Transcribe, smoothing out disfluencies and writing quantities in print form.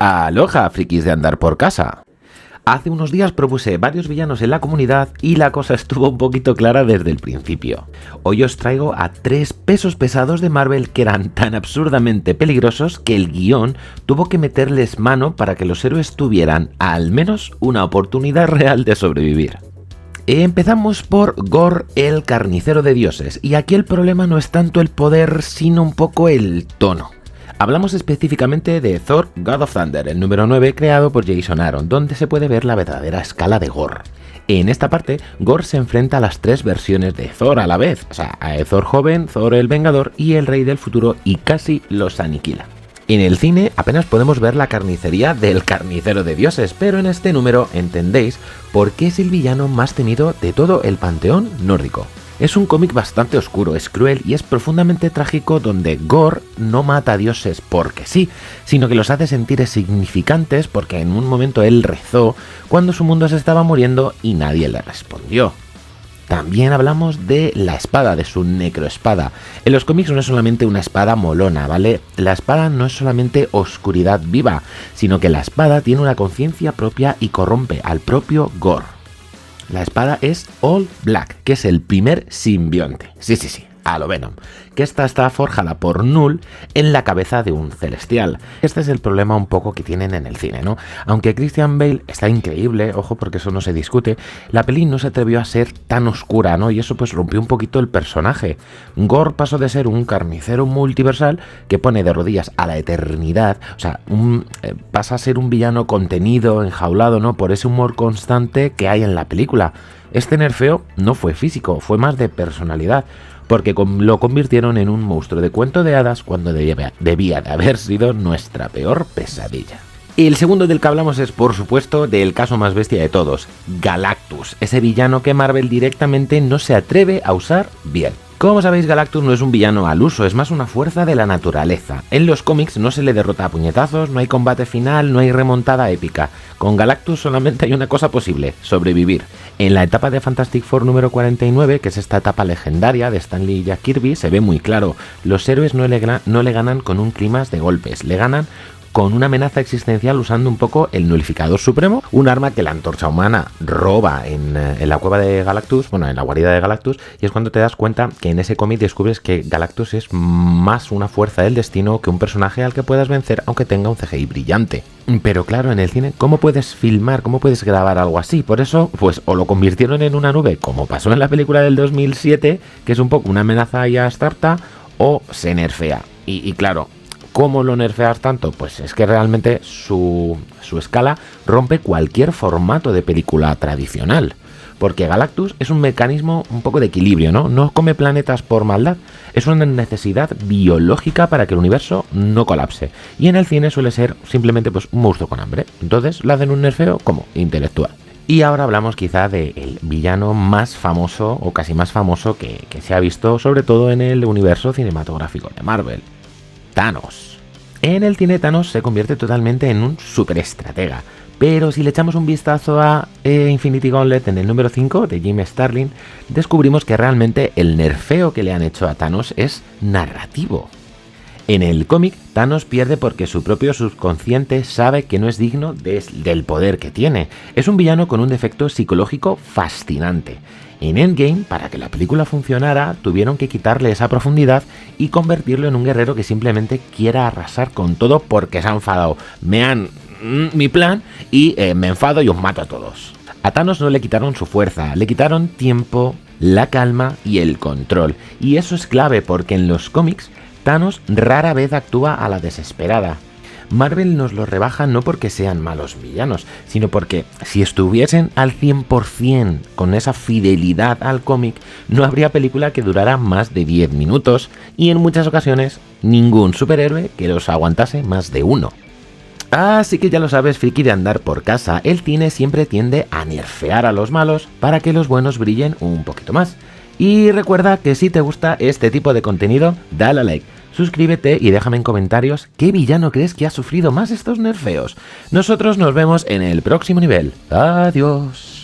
Aloha, frikis de andar por casa. Hace unos días propuse varios villanos en la comunidad y la cosa estuvo un poquito clara desde el principio. Hoy os traigo a 3 pesos pesados de Marvel que eran tan absurdamente peligrosos que el guión tuvo que meterles mano para que los héroes tuvieran al menos una oportunidad real de sobrevivir. Empezamos por Gorr, el carnicero de dioses, y aquí el problema no es tanto el poder sino un poco el tono. Hablamos específicamente de Thor God of Thunder, el número 9 creado por Jason Aaron, donde se puede ver la verdadera escala de Gorr. En esta parte, Gorr se enfrenta a las 3 versiones de Thor a la vez, o sea, a Thor joven, Thor el Vengador y el Rey del Futuro, y casi los aniquila. En el cine apenas podemos ver la carnicería del carnicero de dioses, pero en este número entendéis por qué es el villano más temido de todo el panteón nórdico. Es un cómic bastante oscuro, es cruel y es profundamente trágico, donde Gorr no mata a dioses porque sí, sino que los hace sentir significantes porque en un momento él rezó cuando su mundo se estaba muriendo y nadie le respondió. También hablamos de la espada, de su necroespada. En los cómics no es solamente una espada molona, ¿vale? La espada no es solamente oscuridad viva, sino que la espada tiene una conciencia propia y corrompe al propio Gorr. La espada es All Black, que es el primer simbionte. Sí, a lo Venom. Que esta está forjada por Null en la cabeza de un celestial. Este es el problema un poco que tienen en el cine, ¿no? Aunque Christian Bale está increíble, ojo, porque eso no se discute, la peli no se atrevió a ser tan oscura, ¿no? Y eso pues rompió un poquito el personaje. Gorr pasó de ser un carnicero multiversal que pone de rodillas a la eternidad, o sea, pasa a ser un villano contenido, enjaulado, ¿no? Por ese humor constante que hay en la película. Este nerfeo no fue físico, fue más de personalidad, porque lo convirtieron en un monstruo de cuento de hadas cuando debía de haber sido nuestra peor pesadilla. Y el segundo del que hablamos es, por supuesto, del caso más bestia de todos, Galactus, ese villano que Marvel directamente no se atreve a usar bien. Como sabéis, Galactus no es un villano al uso, es más una fuerza de la naturaleza. En los cómics no se le derrota a puñetazos, no hay combate final, no hay remontada épica. Con Galactus solamente hay una cosa posible, sobrevivir. En la etapa de Fantastic Four número 49, que es esta etapa legendaria de Stan Lee y Jack Kirby, se ve muy claro, los héroes no le ganan con un clímax de golpes, le ganan con una amenaza existencial usando un poco el Nulificador Supremo, un arma que la Antorcha Humana roba en la cueva de Galactus, bueno, en la guarida de Galactus, y es cuando te das cuenta que en ese cómic descubres que Galactus es más una fuerza del destino que un personaje al que puedas vencer aunque tenga un CGI brillante. Pero claro, en el cine, ¿cómo puedes filmar, cómo puedes grabar algo así? Por eso, pues o lo convirtieron en una nube, como pasó en la película del 2007, que es un poco una amenaza ya abstracta, o se nerfea. Y claro, ¿cómo lo nerfeas tanto? Pues es que realmente su escala rompe cualquier formato de película tradicional. Porque Galactus es un mecanismo un poco de equilibrio, ¿no? No come planetas por maldad. Es una necesidad biológica para que el universo no colapse. Y en el cine suele ser simplemente pues un monstruo con hambre. Entonces le hacen un nerfeo como intelectual. Y ahora hablamos quizá del villano más famoso o casi más famoso que se ha visto sobre todo en el universo cinematográfico de Marvel. Thanos. En el cine Thanos se convierte totalmente en un superestratega, pero si le echamos un vistazo a Infinity Gauntlet en el número 5 de Jim Starlin, descubrimos que realmente el nerfeo que le han hecho a Thanos es narrativo. En el cómic, Thanos pierde porque su propio subconsciente sabe que no es digno del poder que tiene. Es un villano con un defecto psicológico fascinante. En Endgame, para que la película funcionara, tuvieron que quitarle esa profundidad y convertirlo en un guerrero que simplemente quiera arrasar con todo porque se ha enfadado. Me han mi plan y me enfado y os mato a todos. A Thanos no le quitaron su fuerza, le quitaron tiempo, la calma y el control. Y eso es clave porque en los cómics Thanos rara vez actúa a la desesperada. Marvel nos lo rebaja no porque sean malos villanos, sino porque si estuviesen al 100% con esa fidelidad al cómic, no habría película que durara más de 10 minutos y en muchas ocasiones ningún superhéroe que los aguantase más de uno. Así que ya lo sabes, friki de andar por casa, el cine siempre tiende a nerfear a los malos para que los buenos brillen un poquito más. Y recuerda que si te gusta este tipo de contenido, dale a like, suscríbete y déjame en comentarios qué villano crees que ha sufrido más estos nerfeos. Nosotros nos vemos en el próximo nivel. Adiós.